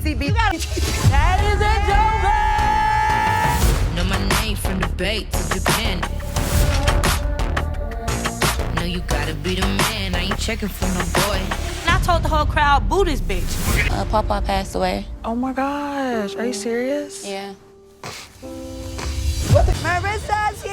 CB. That is a joker. Know my name from debate to Japan. Know you gotta be the man. I ain't checking for no boy. And I told the whole crowd, boo this bitch. Papa passed away. Oh my gosh, are you serious? Yeah. Marissa's here!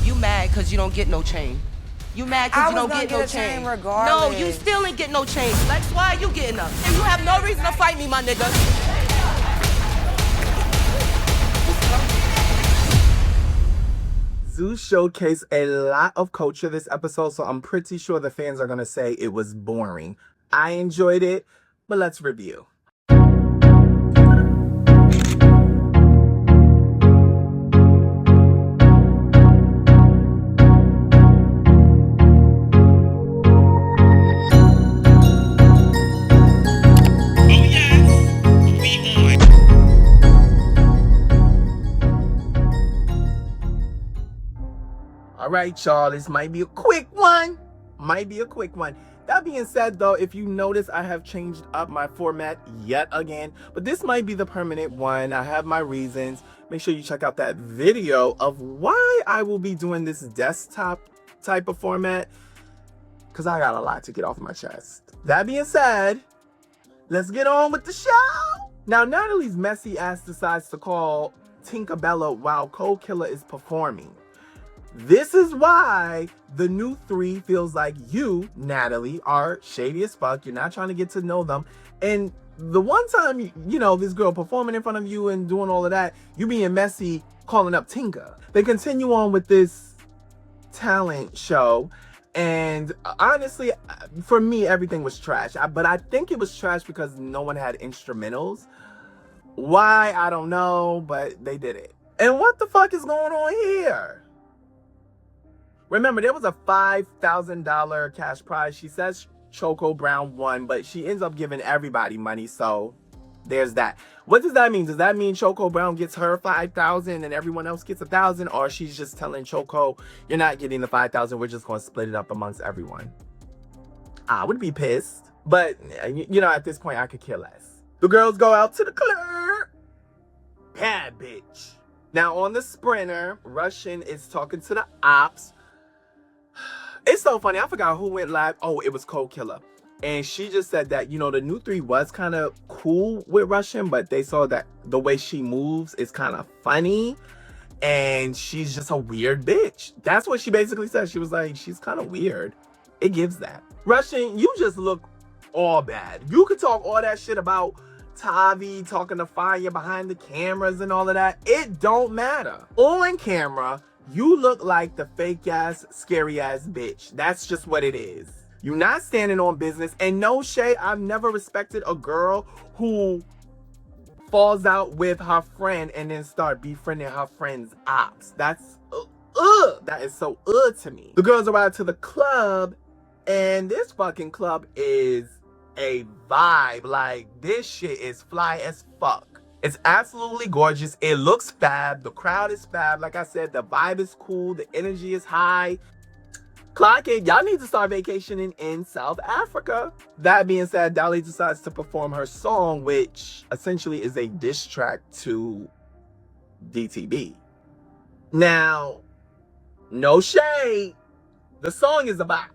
You mad because you don't get no chain. You mad because you don't get no chain. Regardless. No, you still ain't get no chain. Lex, why are you getting up? And you have no reason to fight me, my nigga. Zeus showcased a lot of culture this episode, so I'm pretty sure the fans are going to say it was boring. I enjoyed it, but let's review. All right, y'all, this might be a quick one. That being said, though, if you notice, I have changed up my format yet again, but this might be the permanent one. I have my reasons. Make sure you check out that video of why I will be doing this desktop type of format, because I got a lot to get off my chest. That being said, let's get on with the show. Now, Natalie's messy ass decides to call Tinkerbella while Cold Killer is performing. This is why the new three feels like you, Natalie, are shady as fuck. You're not trying to get to know them. And the one time, you know, this girl performing in front of you and doing all of that, you being messy, calling up Tinka. They continue on with this talent show. And honestly, for me, everything was trash. But I think it was trash because no one had instrumentals. Why? I don't know, but they did it. And what the fuck is going on here? Remember, there was a $5,000 cash prize. She says Choco Brown won, but she ends up giving everybody money, so there's that. What does that mean? Does that mean Choco Brown gets her $5,000 and everyone else gets $1,000, or she's just telling Choco, you're not getting the $5,000, we're just going to split it up amongst everyone? I would be pissed, but you know, at this point, I could care less. The girls go out to the club. Bad bitch. Now, on the sprinter, Russian is talking to the ops. It's so funny. I forgot who went live. Oh, it was Cold Killer. And she just said that, you know, the new three was kind of cool with Russian, but they saw that the way she moves is kind of funny. And she's just a weird bitch. That's what she basically said. She was like, she's kind of weird. It gives that. Russian, you just look all bad. You could talk all that shit about Tavi talking to fire behind the cameras and all of that. It don't matter. On camera, you look like the fake ass, scary ass bitch. That's just what it is. You're not standing on business. And no shade, I've never respected a girl who falls out with her friend and then start befriending her friend's ops. That's that is so to me. The girls arrive to the club, and this fucking club is a vibe. Like, this shit is fly as fuck. It's absolutely gorgeous. It looks fab. The crowd is fab. Like I said, the vibe is cool. The energy is high. Clock it. Y'all need to start vacationing in South Africa. That being said, Dolly decides to perform her song, which essentially is a diss track to DTB. Now, no shade. The song is a bop.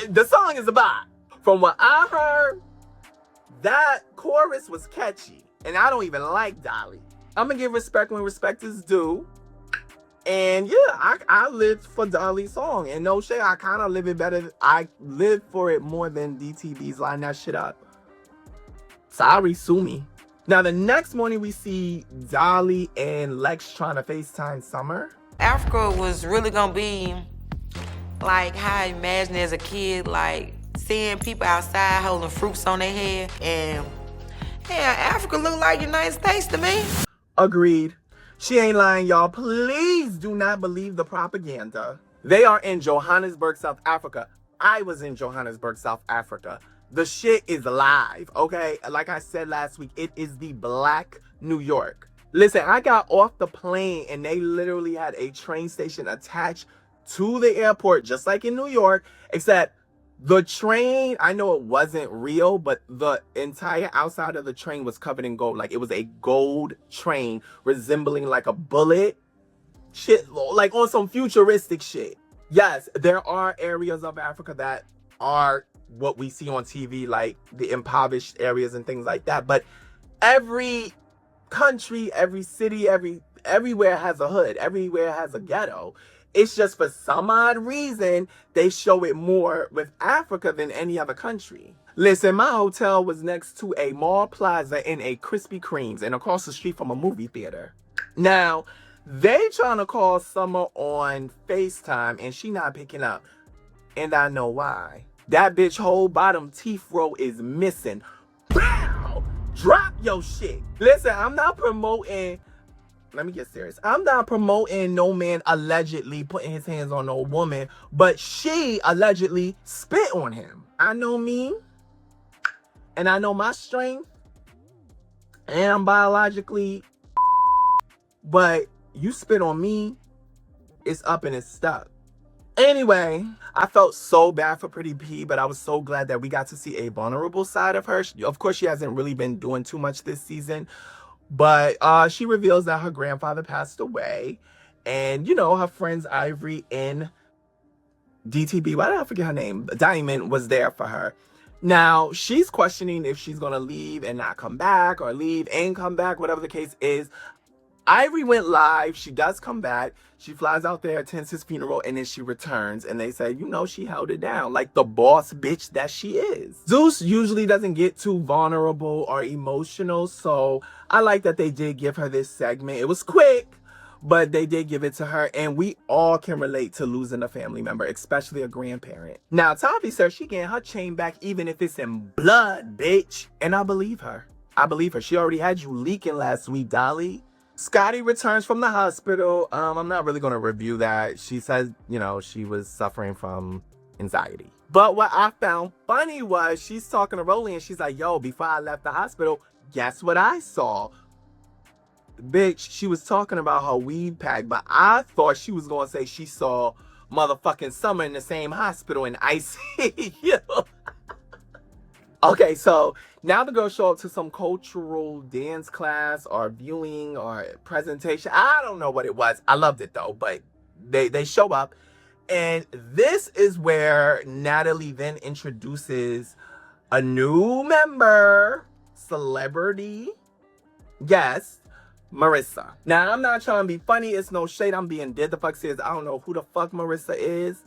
The song is a bop. From what I heard, that chorus was catchy, and I don't even like Dolly. I'm gonna give respect when respect is due. And yeah, I lived for Dolly's song, and no shade, I kind of live it better. I live for it more than DTV's line that shit up. Sorry, sue me. Now, the next morning, we see Dolly and Lex trying to FaceTime Summer. Africa was really gonna be like how I imagined as a kid, like seeing people outside holding fruits on their head, and yeah, Africa looked like United States to me. Agreed. She ain't lying, y'all. Please do not believe the propaganda. They are in Johannesburg, South Africa. I was in Johannesburg, South Africa. The shit is live, okay? Like I said last week, it is the Black New York. Listen, I got off the plane and they literally had a train station attached to the airport, just like in New York, except the train, I know it wasn't real, but the entire outside of the train was covered in gold. Like it was a gold train resembling like a bullet. Shit, like on some futuristic shit. Yes, there are areas of Africa that are what we see on TV, like the impoverished areas and things like that. But every country, every city, everywhere has a hood. Everywhere has a ghetto. It's just for some odd reason, they show it more with Africa than any other country. Listen, my hotel was next to a mall plaza in a Krispy Kreme's and across the street from a movie theater. Now, they trying to call Summer on FaceTime and she not picking up. And I know why. That bitch whole bottom teeth row is missing. Bow! Drop your shit. Listen, I'm not promoting... Let me get serious. I'm not promoting no man allegedly putting his hands on no woman, but she allegedly spit on him. I know me, and I know my strength, and I'm biologically, but you spit on me, it's up and it's stuck. Anyway, I felt so bad for Pretty P, but I was so glad that we got to see a vulnerable side of her. Of course, she hasn't really been doing too much this season. But she reveals that her grandfather passed away. And, you know, her friends Ivory and DTB, why did I forget her name? Diamond was there for her. Now, she's questioning if she's going to leave and not come back or leave and come back, whatever the case is. Ivory went live. She does come back. She flies out there, attends his funeral, and then she returns. And they say, you know, she held it down like the boss bitch that she is. Zeus usually doesn't get too vulnerable or emotional. So I like that they did give her this segment. It was quick, but they did give it to her. And we all can relate to losing a family member, especially a grandparent. Now, Tavi says she getting her chain back even if it's in blood, bitch. And I believe her. I believe her. She already had you leaking last week, Dolly. Scotty returns from the hospital. I'm not really going to review that. She says, you know, she was suffering from anxiety. But what I found funny was she's talking to Rolly and she's like, yo, before I left the hospital, guess what I saw? Bitch, she was talking about her weed pack, but I thought she was going to say she saw motherfucking Summer in the same hospital in ICU. Okay, so now the girls show up to some cultural dance class or viewing or presentation. I don't know what it was. I loved it though, but they show up. And this is where Natalie then introduces a new member, celebrity guest, Marissa. Now, I'm not trying to be funny. It's no shade. I'm being dead the fuck serious. I don't know who the fuck Marissa is.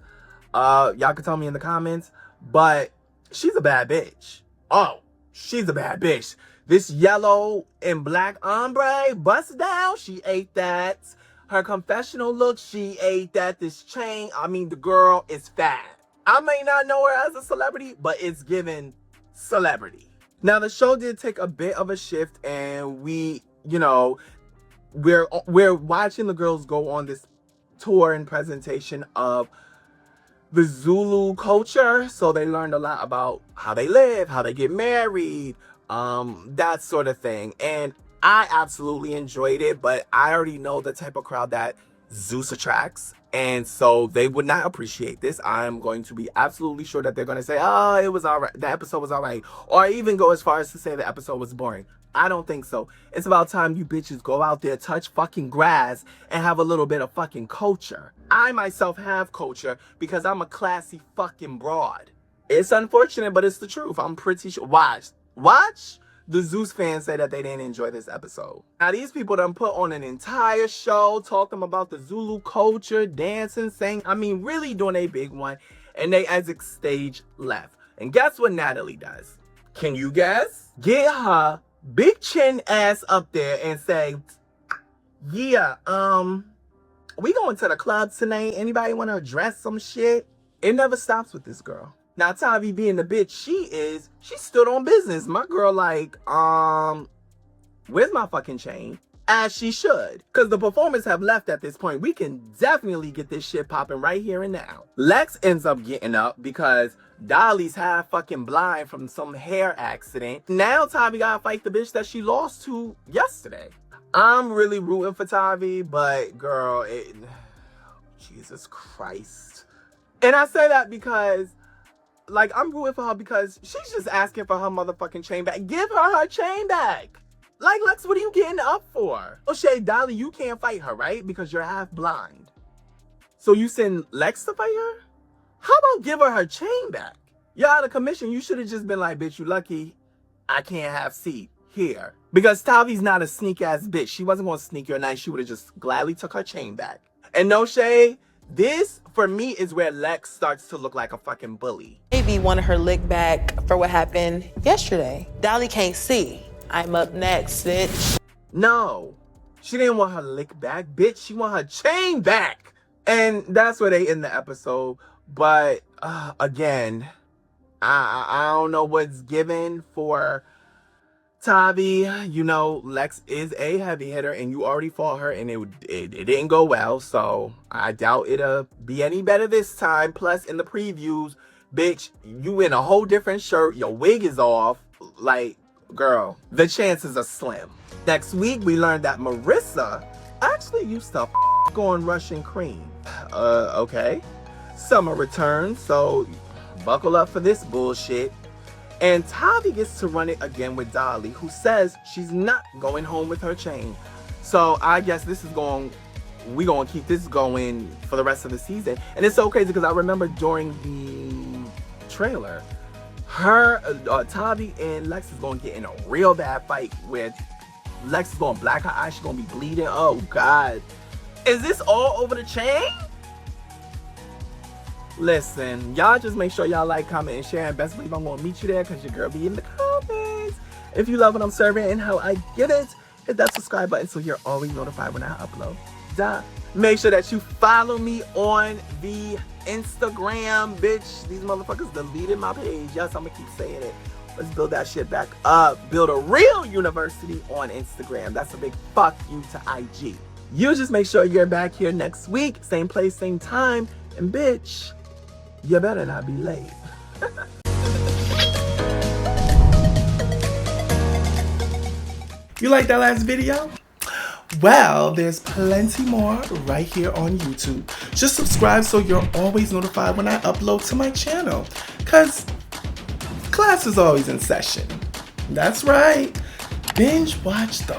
Y'all can tell me in the comments. But she's a bad bitch. Oh, she's a bad bitch. This yellow and black ombre bust down. She ate that. Her confessional look, she ate that. This chain, I mean, the girl is fat. I may not know her as a celebrity, but it's given celebrity. Now, the show did take a bit of a shift, and we, you know, we're watching the girls go on this tour and presentation of the Zulu culture. So they learned a lot about how they live, how they get married, that sort of thing. And I absolutely enjoyed it, but I already know the type of crowd that Zeus attracts. And so they would not appreciate this. I'm going to be absolutely sure that they're going to say, oh, it was all right. The episode was all right. Or even go as far as to say the episode was boring. I don't think so. It's about time you bitches go out there, touch fucking grass, and have a little bit of fucking culture. I myself have culture because I'm a classy fucking broad. It's unfortunate, but it's the truth. I'm pretty sure. Watch the Zeus fans say that they didn't enjoy this episode. Now, these people done put on an entire show talking about the Zulu culture, dancing, singing. I mean, really doing a big one. And they exit stage left. And guess what Natalie does? Can you guess? Get her big chin ass up there and say, yeah, we going to the club tonight. Anybody want to address some shit? It never stops with this girl. Now, Tavi being the bitch she stood on business. My girl like, where's my fucking chain? As she should. Because the performers have left at this point. We can definitely get this shit popping right here and now. Lex ends up getting up because Dolly's half fucking blind from some hair accident. Now Tavi gotta fight the bitch that she lost to yesterday. I'm really rooting for Tavi, but girl, Jesus Christ. And I say that because, like, I'm rooting for her because she's just asking for her motherfucking chain back. Give her chain back. Like, Lex, what are you getting up for? O'Shea, Dolly, you can't fight her, right? Because you're half blind. So you send Lex to fight her? How about give her chain back? You're out of commission. You should have just been like, bitch, you lucky I can't have seat here. Because Tavi's not a sneak-ass bitch. She wasn't going to sneak your night. She would have just gladly took her chain back. And no shade, this, for me, is where Lex starts to look like a fucking bully. Maybe wanted her lick back for what happened yesterday. Dolly can't see. I'm up next, bitch. No, she didn't want her lick back, bitch. She want her chain back. And that's where they end the episode. But again, I don't know what's given for Tavi. You know, Lex is a heavy hitter and you already fought her and it didn't go well. So I doubt it'll be any better this time. Plus in the previews, bitch, you in a whole different shirt. Your wig is off. Like, girl, the chances are slim. Next week, we learned that Marissa actually used to on Russian cream. Okay. Summer returns, so buckle up for this bullshit. And Tavi gets to run it again with Dolly, who says she's not going home with her chain. So I guess this is we gonna keep this going for the rest of the season. And it's so crazy because I remember during the trailer, Tavi and Lex is gonna get in a real bad fight where Lex is gonna black her eye, she's gonna be bleeding. Oh God. Is this all over the chain? Listen, y'all just make sure y'all like, comment, and share, and best believe I'm gonna meet you there because your girl be in the comments. If you love what I'm serving and how I give it, hit that subscribe button so you're always notified when I upload. Duh. Make sure that you follow me on the Instagram, bitch. These motherfuckers deleted my page. Yes, I'm gonna keep saying it. Let's build that shit back up. Build a real university on Instagram. That's a big fuck you to IG. You just make sure you're back here next week. Same place, same time. And bitch, you better not be late. You like that last video? Well, there's plenty more right here on YouTube. Just subscribe so you're always notified when I upload to my channel. Cause class is always in session. That's right. Binge watch the